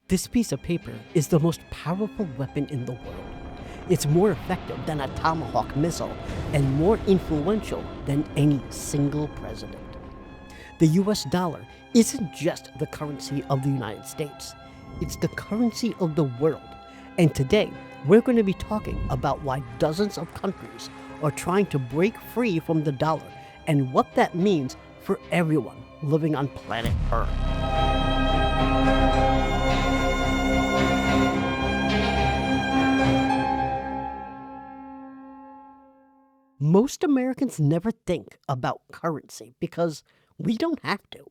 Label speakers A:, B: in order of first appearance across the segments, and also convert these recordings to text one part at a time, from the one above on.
A: This piece of paper is the most powerful weapon in the world. It's more effective than a Tomahawk missile and more influential than any single president. The US dollar isn't just the currency of the United States. It's the currency of the world. And today, we're going to be talking about why dozens of countries are trying to break free from the dollar and what that means for everyone living on planet Earth. Most Americans never think about currency because we don't have to.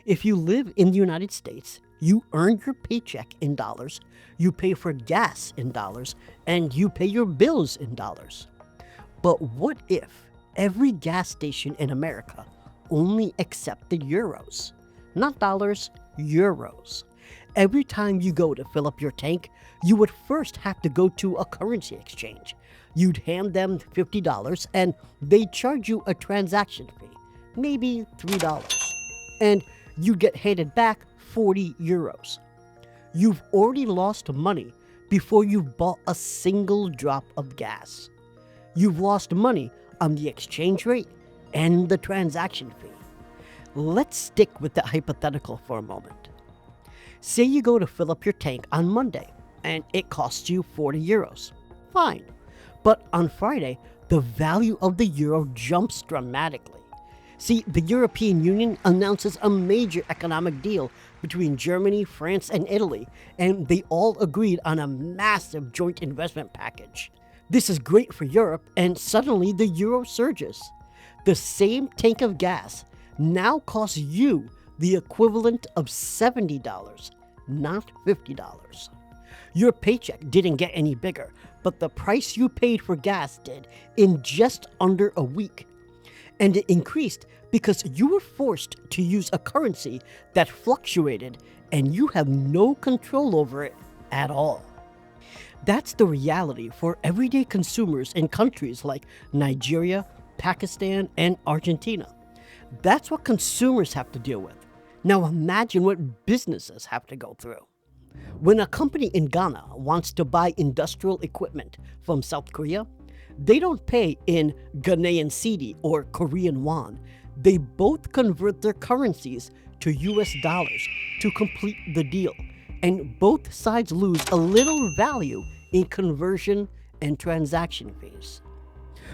A: If you live in the United States, you earn your paycheck in dollars, you pay for gas in dollars, and you pay your bills in dollars. But what if every gas station in America only accepted euros? Not dollars, euros. Every time you go to fill up your tank, you would first have to go to a currency exchange. You'd hand them $50 and they'd charge you a transaction fee, maybe $3. And you get handed back 40 euros. You've already lost money before you've bought a single drop of gas. You've lost money on the exchange rate and the transaction fee. Let's stick with that hypothetical for a moment. Say you go to fill up your tank on Monday and it costs you 40 euros. Fine. But on Friday, the value of the euro jumps dramatically. See, the European Union announces a major economic deal between Germany, France, and Italy, and they all agreed on a massive joint investment package. This is great for Europe, and suddenly the euro surges. The same tank of gas now costs you the equivalent of $70, not $50. Your paycheck didn't get any bigger, but the price you paid for gas did in just under a week. And it increased because you were forced to use a currency that fluctuated and you have no control over it at all. That's the reality for everyday consumers in countries like Nigeria, Pakistan, and Argentina. That's what consumers have to deal with. Now imagine what businesses have to go through. When a company in Ghana wants to buy industrial equipment from South Korea, they don't pay in Ghanaian cedi or Korean won. They both convert their currencies to US dollars to complete the deal, and both sides lose a little value in conversion and transaction fees.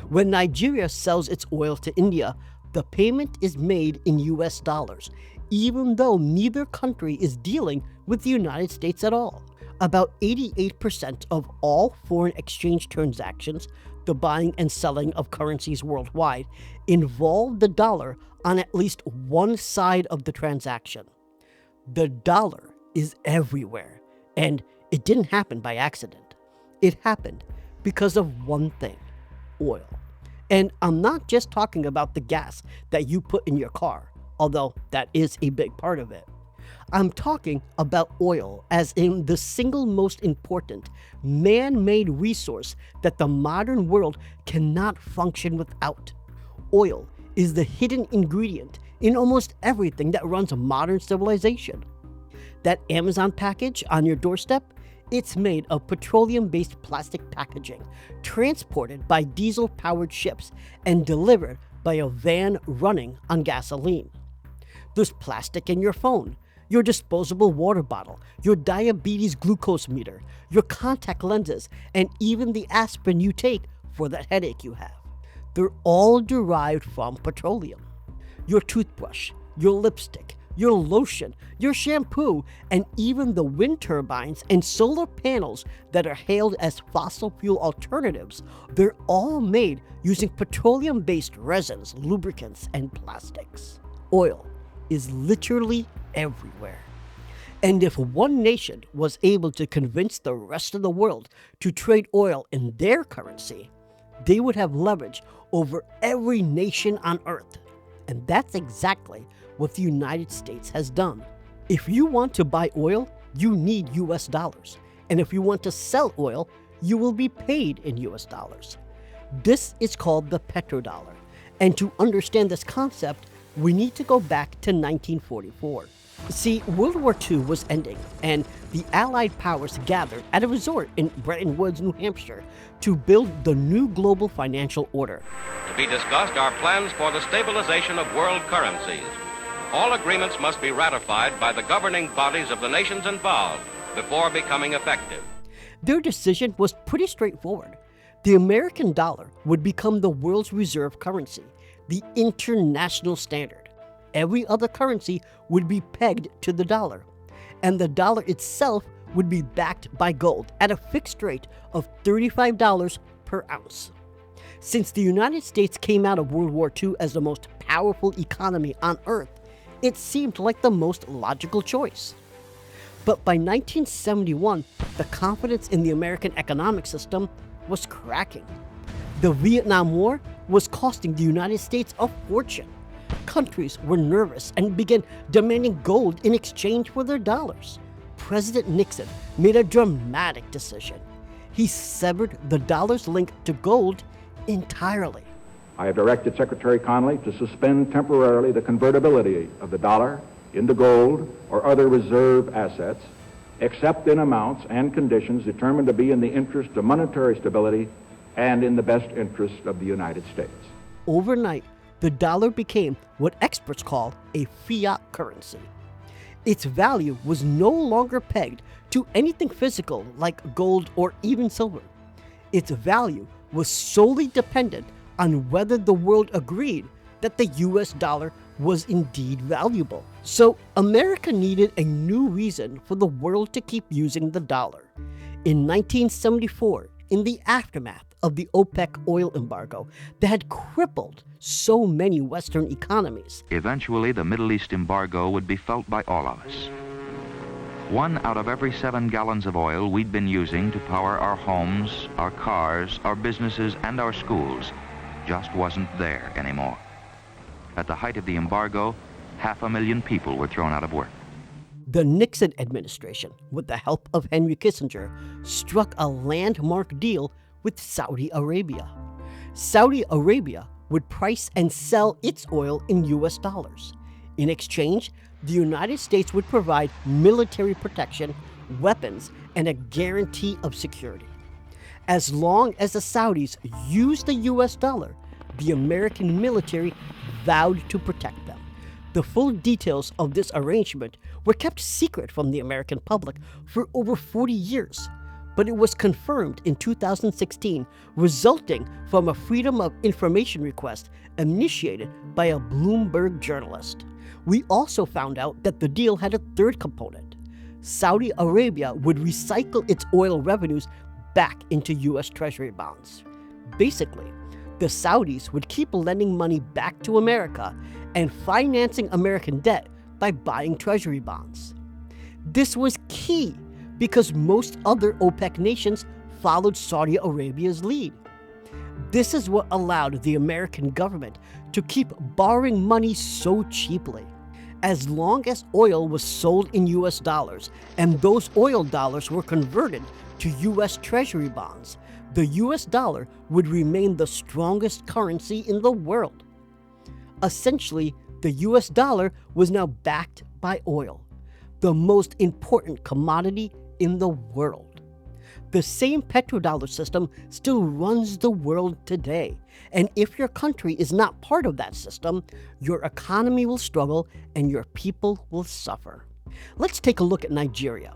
A: When Nigeria sells its oil to India, the payment is made in US dollars, even though neither country is dealing with the United States at all. About 88% of all foreign exchange transactions, the buying and selling of currencies worldwide, involve the dollar on at least one side of the transaction. The dollar is everywhere, and it didn't happen by accident. It happened because of one thing: oil. And I'm not just talking about the gas that you put in your car, although that is a big part of it. I'm talking about oil as in the single most important man-made resource that the modern world cannot function without. Oil is the hidden ingredient in almost everything that runs a modern civilization. That Amazon package on your doorstep, it's made of petroleum-based plastic packaging, transported by diesel-powered ships and delivered by a van running on gasoline. There's plastic in your phone, your disposable water bottle, your diabetes glucose meter, your contact lenses, and even the aspirin you take for that headache you have. They're all derived from petroleum. Your toothbrush, your lipstick, your lotion, your shampoo, and even the wind turbines and solar panels that are hailed as fossil fuel alternatives, they're all made using petroleum-based resins, lubricants, and plastics. Oil is literally everywhere. And if one nation was able to convince the rest of the world to trade oil in their currency, they would have leverage over every nation on Earth. And that's exactly what the United States has done. If you want to buy oil, you need US dollars. And if you want to sell oil, you will be paid in US dollars. This is called the petrodollar. And to understand this concept, we need to go back to 1944. See, World War II was ending, and the Allied powers gathered at a resort in Bretton Woods, New Hampshire, to build the new global financial order.
B: To be discussed are plans for the stabilization of world currencies. All agreements must be ratified by the governing bodies of the nations involved before becoming effective.
A: Their decision was pretty straightforward. The American dollar would become the world's reserve currency, the international standard. Every other currency would be pegged to the dollar, and the dollar itself would be backed by gold at a fixed rate of $35 per ounce. Since the United States came out of World War II as the most powerful economy on earth, it seemed like the most logical choice. But by 1971, the confidence in the American economic system was cracking. The Vietnam War was costing the United States a fortune. Countries were nervous and began demanding gold in exchange for their dollars. President Nixon made a dramatic decision. He severed the dollar's link to gold entirely.
C: I have directed Secretary Connally to suspend temporarily the convertibility of the dollar into gold or other reserve assets, except in amounts and conditions determined to be in the interest of monetary stability and in the best interest of the United States.
A: Overnight, the dollar became what experts call a fiat currency. Its value was no longer pegged to anything physical like gold or even silver. Its value was solely dependent on whether the world agreed that the US dollar was indeed valuable. So America needed a new reason for the world to keep using the dollar. In 1974, in the aftermath of the OPEC oil embargo that had crippled so many Western economies,
D: eventually the Middle East embargo would be felt by all of us. 1 out of every 7 gallons of oil we'd been using to power our homes, our cars, our businesses, and our schools just wasn't there anymore. At the height of the embargo, 500,000 people were thrown out of work.
A: The Nixon administration, with the help of Henry Kissinger, struck a landmark deal with Saudi Arabia. Saudi Arabia would price and sell its oil in US dollars. In exchange, the United States would provide military protection, weapons, and a guarantee of security. As long as the Saudis used the US dollar, the American military vowed to protect them. The full details of this arrangement were kept secret from the American public for over 40 years, but it was confirmed in 2016, resulting from a Freedom of Information request initiated by a Bloomberg journalist. We also found out that the deal had a third component. Saudi Arabia would recycle its oil revenues back into U.S. Treasury bonds. Basically, the Saudis would keep lending money back to America and financing American debt by buying Treasury bonds. This was key because most other OPEC nations followed Saudi Arabia's lead. This is what allowed the American government to keep borrowing money so cheaply. As long as oil was sold in US dollars and those oil dollars were converted to US Treasury bonds, the US dollar would remain the strongest currency in the world. Essentially, the US dollar was now backed by oil, the most important commodity in the world. The same petrodollar system still runs the world today, and if your country is not part of that system, your economy will struggle and your people will suffer. Let's take a look at Nigeria.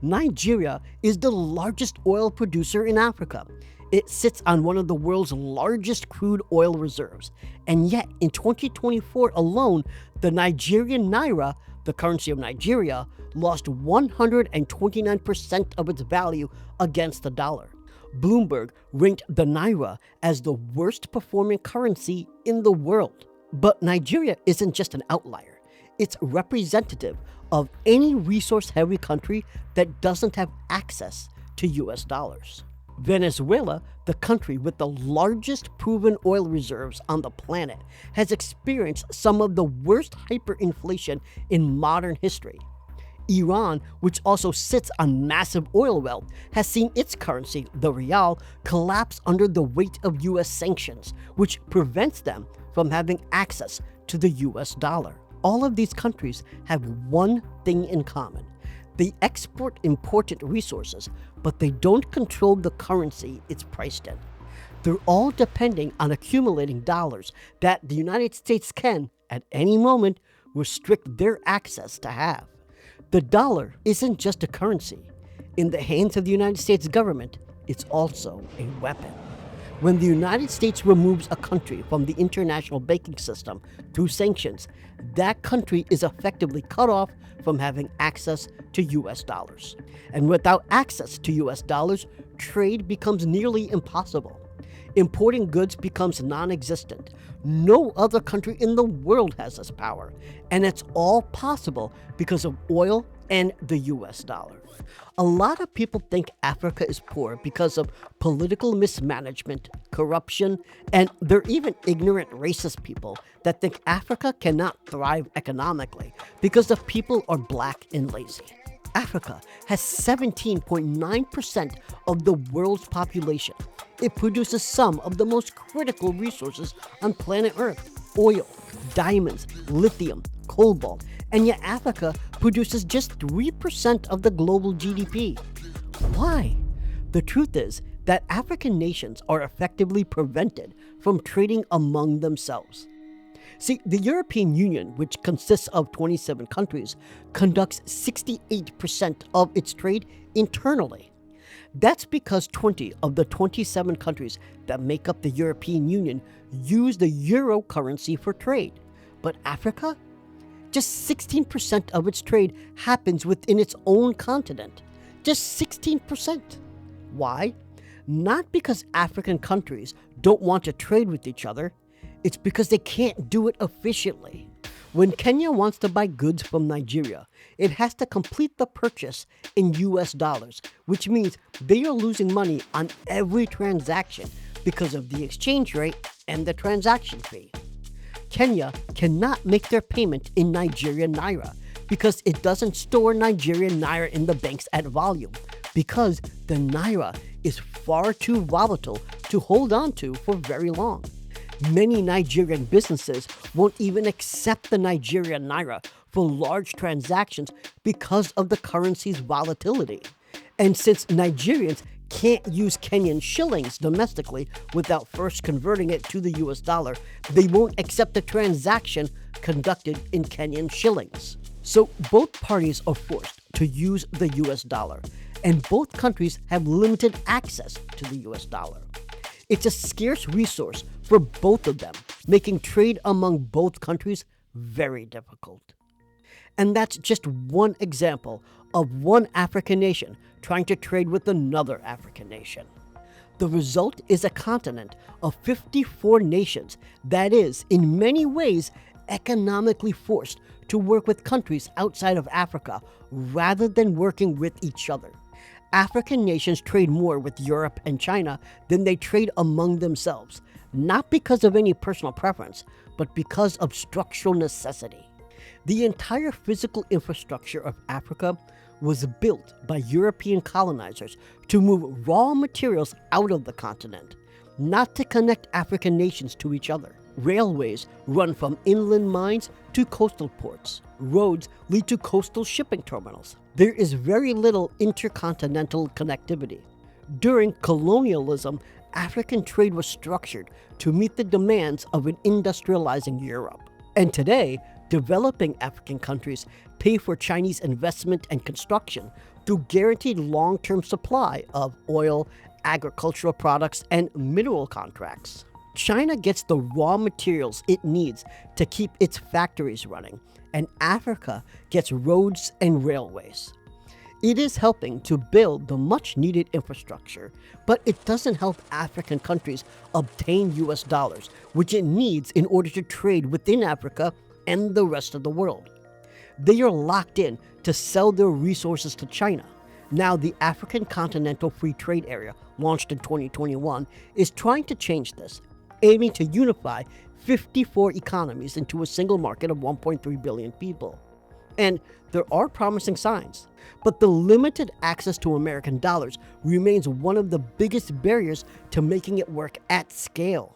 A: Nigeria is the largest oil producer in Africa. It sits on one of the world's largest crude oil reserves, and yet in 2024 alone, the Nigerian naira, the currency of Nigeria, lost 129% of its value against the dollar. Bloomberg ranked the naira as the worst performing currency in the world. But Nigeria isn't just an outlier. It's representative of any resource-heavy country that doesn't have access to US dollars. Venezuela, the country with the largest proven oil reserves on the planet, has experienced some of the worst hyperinflation in modern history. Iran, which also sits on massive oil wealth, has seen its currency, the rial, collapse under the weight of US sanctions, which prevents them from having access to the US dollar. all of these countries have one thing in common. They export important resources, but they don't control the currency it's priced in. They're all depending on accumulating dollars that the United States can, at any moment, restrict their access to have. The dollar isn't just a currency. In the hands of the United States government, it's also a weapon. When the United States removes a country from the international banking system through sanctions, that country is effectively cut off from having access to US dollars. And without access to US dollars, trade becomes nearly impossible. Importing goods becomes non-existent. No other country in the world has this power, and it's all possible because of oil and the US dollar. A lot of people think Africa is poor because of political mismanagement, corruption, and there are even ignorant racist people that think Africa cannot thrive economically because the people are black and lazy. Africa has 17.9% of the world's population. It produces some of the most critical resources on planet Earth: oil, diamonds, lithium, cobalt, and yet Africa produces just 3% of the global GDP. Why? The truth is that African nations are effectively prevented from trading among themselves. See, the European Union, which consists of 27 countries, conducts 68% of its trade internally. That's because 20 of the 27 countries that make up the European Union use the euro currency for trade. But Africa? Just 16% of its trade happens within its own continent. Just 16%. Why? Not because African countries don't want to trade with each other. It's because they can't do it efficiently. When Kenya wants to buy goods from Nigeria, it has to complete the purchase in US dollars, which means they are losing money on every transaction because of the exchange rate and the transaction fee. Kenya cannot make their payment in Nigerian naira because it doesn't store Nigerian naira in the banks at volume, because the naira is far too volatile to hold on to for very long. Many Nigerian businesses won't even accept the Nigerian naira for large transactions because of the currency's volatility. And since Nigerians can't use Kenyan shillings domestically without first converting it to the US dollar, they won't accept a transaction conducted in Kenyan shillings. So both parties are forced to use the US dollar, and both countries have limited access to the US dollar. It's a scarce resource for both of them, making trade among both countries very difficult. And that's just one example of one African nation trying to trade with another African nation. The result is a continent of 54 nations that is, in many ways, economically forced to work with countries outside of Africa rather than working with each other. African nations trade more with Europe and China than they trade among themselves, not because of any personal preference, but because of structural necessity. The entire physical infrastructure of Africa was built by European colonizers to move raw materials out of the continent, not to connect African nations to each other. Railways run from inland mines to coastal ports. Roads lead to coastal shipping terminals. There is very little intercontinental connectivity. During colonialism, African trade was structured to meet the demands of an industrializing Europe. And today, developing African countries pay for Chinese investment and construction through guaranteed long-term supply of oil, agricultural products, and mineral contracts. China gets the raw materials it needs to keep its factories running, and Africa gets roads and railways. It is helping to build the much-needed infrastructure, but it doesn't help African countries obtain US dollars, which it needs in order to trade within Africa and the rest of the world. They are locked in to sell their resources to China. Now, the African Continental Free Trade Area, launched in 2021, is trying to change this, aiming to unify 54 economies into a single market of 1.3 billion people. And there are promising signs, but the limited access to American dollars remains one of the biggest barriers to making it work at scale.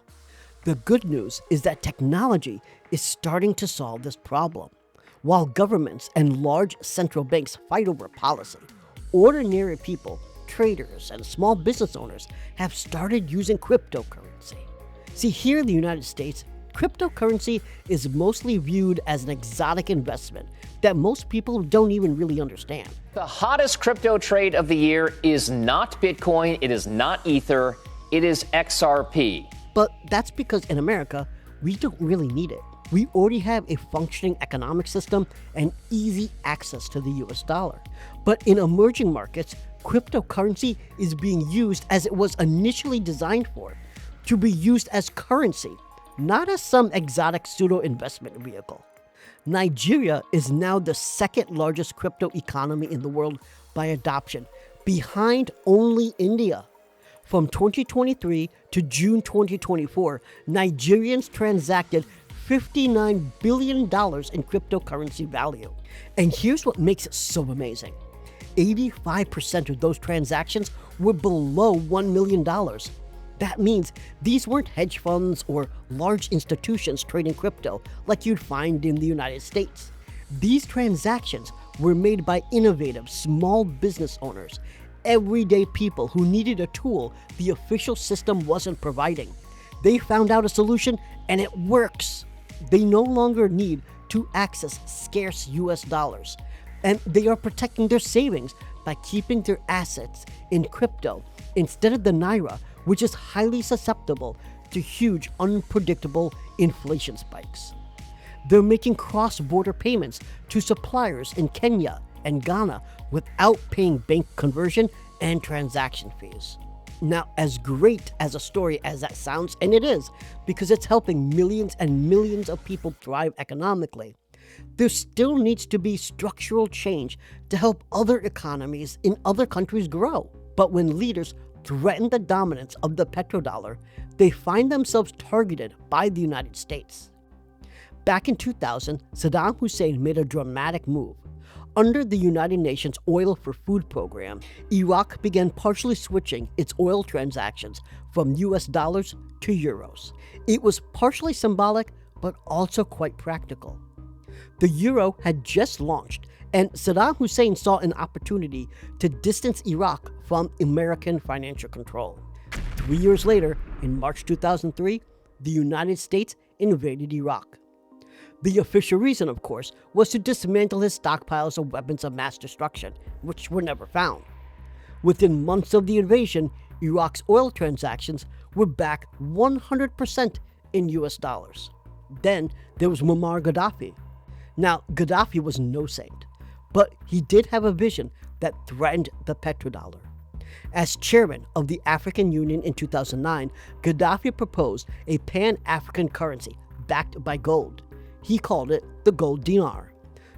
A: The good news is that technology is starting to solve this problem. While governments and large central banks fight over policy, ordinary people, traders, and small business owners have started using cryptocurrency. See, here in the United States, cryptocurrency is mostly viewed as an exotic investment that most people don't even really understand.
E: The hottest crypto trade of the year is not Bitcoin, it is not Ether, it is XRP.
A: But that's because in America, we don't really need it. We already have a functioning economic system and easy access to the US dollar. But in emerging markets, cryptocurrency is being used as it was initially designed for, to be used as currency, not as some exotic pseudo-investment vehicle. Nigeria is now the second largest crypto economy in the world by adoption, behind only India. From 2023 to June 2024, Nigerians transacted $59 billion in cryptocurrency value. And here's what makes it so amazing. 85% of those transactions were below $1 million. That means these weren't hedge funds or large institutions trading crypto like you'd find in the United States. These transactions were made by innovative small business owners, everyday people who needed a tool the official system wasn't providing. They found out a solution and it works. They no longer need to access scarce US dollars, and they are protecting their savings by keeping their assets in crypto instead of the Naira, which is highly susceptible to huge, unpredictable inflation spikes. They're making cross-border payments to suppliers in Kenya and Ghana without paying bank conversion and transaction fees. Now, as great as a story as that sounds, and it is, because it's helping millions and millions of people thrive economically, there still needs to be structural change to help other economies in other countries grow. But when leaders threaten the dominance of the petrodollar, they find themselves targeted by the United States. Back in 2000, Saddam Hussein made a dramatic move. Under the United Nations Oil for Food program, Iraq began partially switching its oil transactions from US dollars to euros. It was partially symbolic, but also quite practical. The euro had just launched, and Saddam Hussein saw an opportunity to distance Iraq from American financial control. 3 years later, in March 2003, the United States invaded Iraq. The official reason, of course, was to dismantle his stockpiles of weapons of mass destruction, which were never found. Within months of the invasion, Iraq's oil transactions were back 100% in US dollars. Then there was Muammar Gaddafi. Now, Gaddafi was no saint, but he did have a vision that threatened the petrodollar. As chairman of the African Union in 2009, Gaddafi proposed a pan-African currency backed by gold. He called it the gold dinar.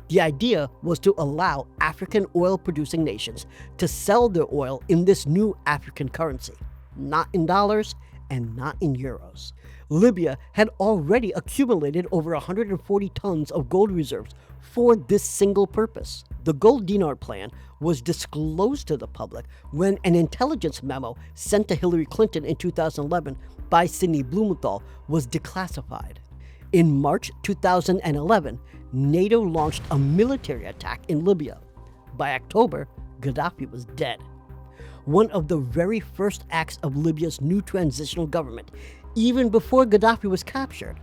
A: The idea was to allow African oil-producing nations to sell their oil in this new African currency, not in dollars and not in euros. Libya had already accumulated over 140 tons of gold reserves for this single purpose. The gold dinar plan was disclosed to the public when an intelligence memo sent to Hillary Clinton in 2011 by Sidney Blumenthal was declassified. In March 2011, NATO launched a military attack in Libya. By October, Gaddafi was dead. One of the very first acts of Libya's new transitional government, even before Gaddafi was captured,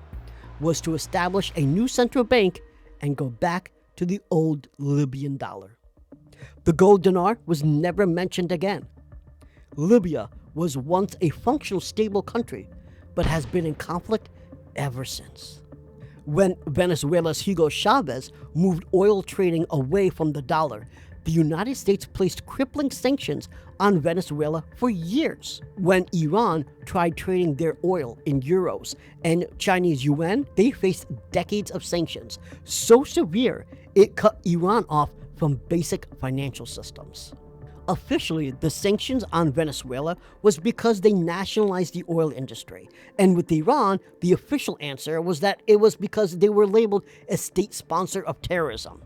A: was to establish a new central bank and go back to the old Libyan dollar. The gold dinar was never mentioned again. Libya was once a functional, stable country, but has been in conflict ever since. When Venezuela's Hugo Chavez moved oil trading away from the dollar, the United States placed crippling sanctions on Venezuela for years. When Iran tried trading their oil in euros and Chinese yuan, they faced decades of sanctions, so severe it cut Iran off from basic financial systems. Officially, the sanctions on Venezuela was because they nationalized the oil industry. And with Iran, the official answer was that it was because they were labeled a state sponsor of terrorism.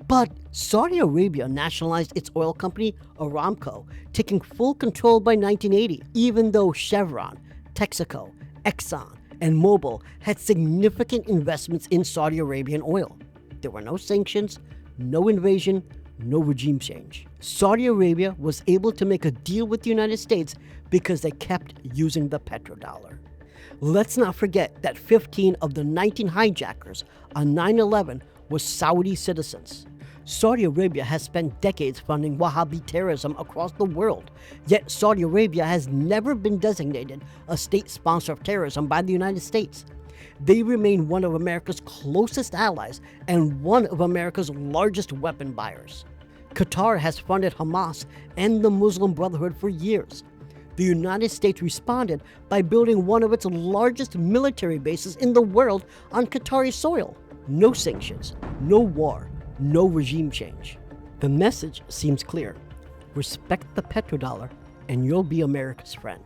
A: But Saudi Arabia nationalized its oil company, Aramco, taking full control by 1980, even though Chevron, Texaco, Exxon, and Mobil had significant investments in Saudi Arabian oil. There were no sanctions, no invasion, no regime change. Saudi Arabia was able to make a deal with the United States because they kept using the petrodollar. Let's not forget that 15 of the 19 hijackers on 9/11 were Saudi citizens. Saudi Arabia has spent decades funding Wahhabi terrorism across the world, yet Saudi Arabia has never been designated a state sponsor of terrorism by the United States. They remain one of America's closest allies and one of America's largest weapon buyers. Qatar has funded Hamas and the Muslim Brotherhood for years. The United States responded by building one of its largest military bases in the world on Qatari soil. No sanctions, no war, no regime change. The message seems clear. Respect the petrodollar and you'll be America's friend.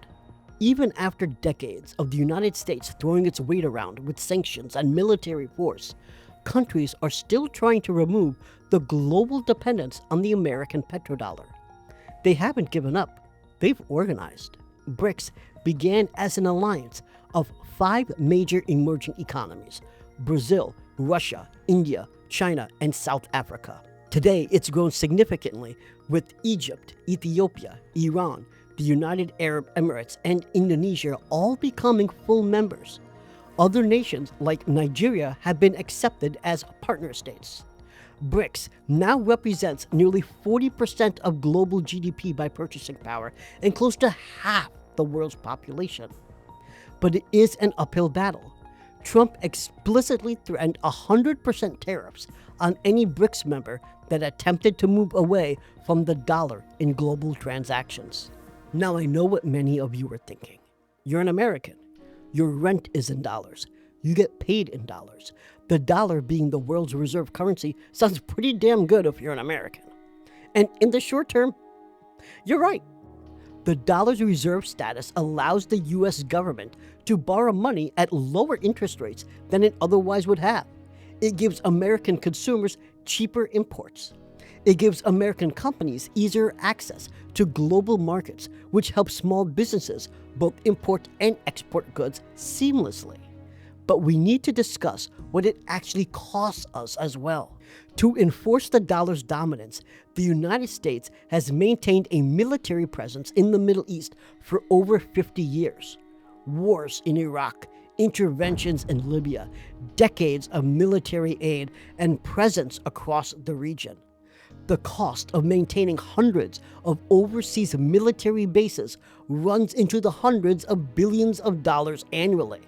A: Even after decades of the United States throwing its weight around with sanctions and military force, countries are still trying to remove the global dependence on the American petrodollar. They haven't given up. They've organized. BRICS began as an alliance of 5 major emerging economies: Brazil, Russia, India, China, and South Africa. Today, it's grown significantly with Egypt, Ethiopia, Iran, the United Arab Emirates, and Indonesia all becoming full members. Other nations like Nigeria have been accepted as partner states. BRICS now represents nearly 40% of global GDP by purchasing power and close to half the world's population. But it is an uphill battle. Trump explicitly threatened 100% tariffs on any BRICS member that attempted to move away from the dollar in global transactions. Now I know what many of you are thinking. You're an American. Your rent is in dollars. You get paid in dollars. The dollar being the world's reserve currency sounds pretty damn good if you're an American. And in the short term, you're right. The dollar's reserve status allows the US government to borrow money at lower interest rates than it otherwise would have. It gives American consumers cheaper imports. It gives American companies easier access to global markets, which helps small businesses both import and export goods seamlessly. But we need to discuss what it actually costs us as well. To enforce the dollar's dominance, the United States has maintained a military presence in the Middle East for over 50 years. Wars in Iraq, interventions in Libya, decades of military aid, and presence across the region. The cost of maintaining hundreds of overseas military bases runs into the hundreds of billions of dollars annually.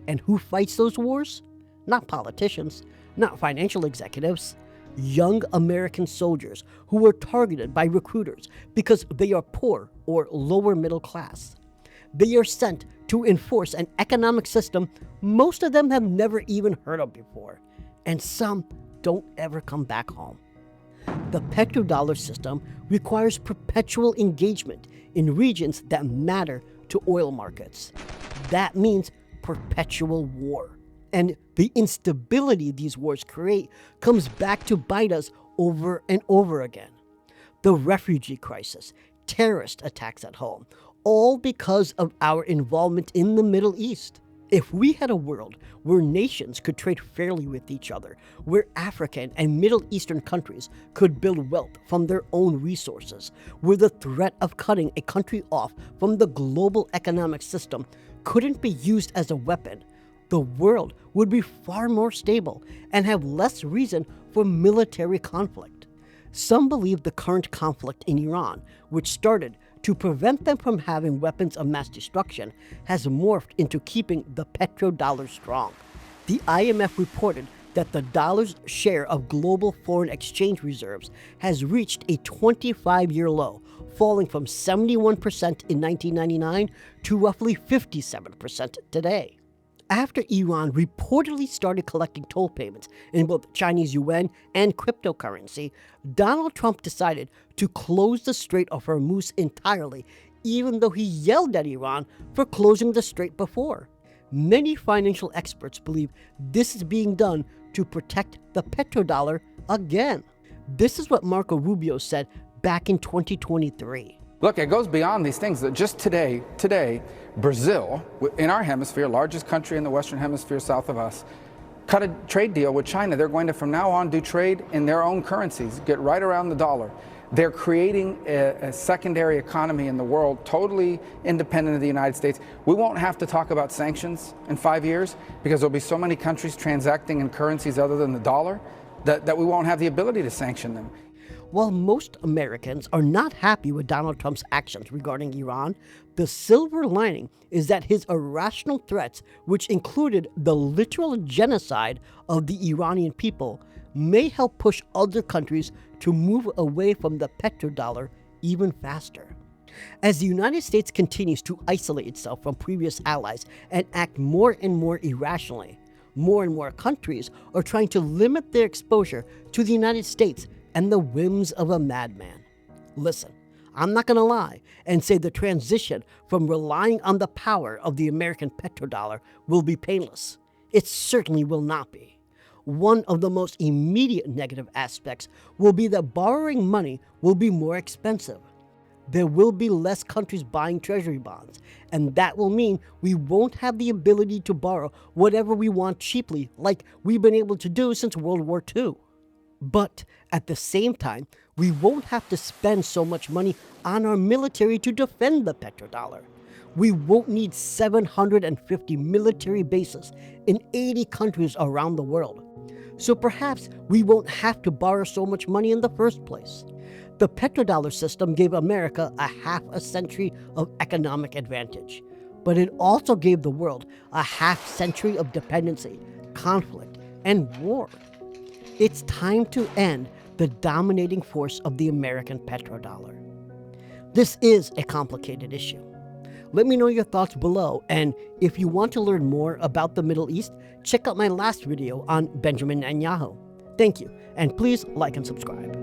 A: And who fights those wars? Not politicians, not financial executives. Young American soldiers who are targeted by recruiters because they are poor or lower middle class. They are sent to enforce an economic system most of them have never even heard of before, and some don't ever come back home. The petrodollar system requires perpetual engagement in regions that matter to oil markets. That means perpetual war. And the instability these wars create comes back to bite us over and over again. The refugee crisis, terrorist attacks at home, all because of our involvement in the Middle East. If we had a world where nations could trade fairly with each other, where African and Middle Eastern countries could build wealth from their own resources, where the threat of cutting a country off from the global economic system couldn't be used as a weapon, the world would be far more stable and have less reason for military conflict. Some believe the current conflict in Iran, which started to prevent them from having weapons of mass destruction, has morphed into keeping the petrodollar strong. The IMF reported that the dollar's share of global foreign exchange reserves has reached a 25-year low, falling from 71% in 1999 to roughly 57% today. After Iran reportedly started collecting toll payments in both Chinese yuan and cryptocurrency, Donald Trump decided to close the Strait of Hormuz entirely, even though he yelled at Iran for closing the strait before. Many financial experts believe this is being done to protect the petrodollar again. This is what Marco Rubio said back in 2023.
F: Look, it goes beyond these things. That just today, Brazil, in our hemisphere, largest country in the Western Hemisphere south of us, cut a trade deal with China. They're going to, from now on, do trade in their own currencies, get right around the dollar. They're creating a secondary economy in the world, totally independent of the United States. We won't have to talk about sanctions in 5 years because there'll be so many countries transacting in currencies other than the dollar that we won't have the ability to sanction them.
A: While most Americans are not happy with Donald Trump's actions regarding Iran, the silver lining is that his irrational threats, which included the literal genocide of the Iranian people, may help push other countries to move away from the petrodollar even faster. As the United States continues to isolate itself from previous allies and act more and more irrationally, more and more countries are trying to limit their exposure to the United States and the whims of a madman. Listen, I'm not going to lie and say the transition from relying on the power of the American petrodollar will be painless. It certainly will not be. One of the most immediate negative aspects will be that borrowing money will be more expensive. There will be less countries buying treasury bonds, and that will mean we won't have the ability to borrow whatever we want cheaply like we've been able to do since World War II. But at the same time, we won't have to spend so much money on our military to defend the petrodollar. We won't need 750 military bases in 80 countries around the world. So perhaps we won't have to borrow so much money in the first place. The petrodollar system gave America a half a century of economic advantage, but it also gave the world a half century of dependency, conflict, and war. It's time to end the dominating force of the American petrodollar. This is a complicated issue. Let me know your thoughts below, and if you want to learn more about the Middle East, check out my last video on Benjamin Netanyahu. Thank you, and please like and subscribe.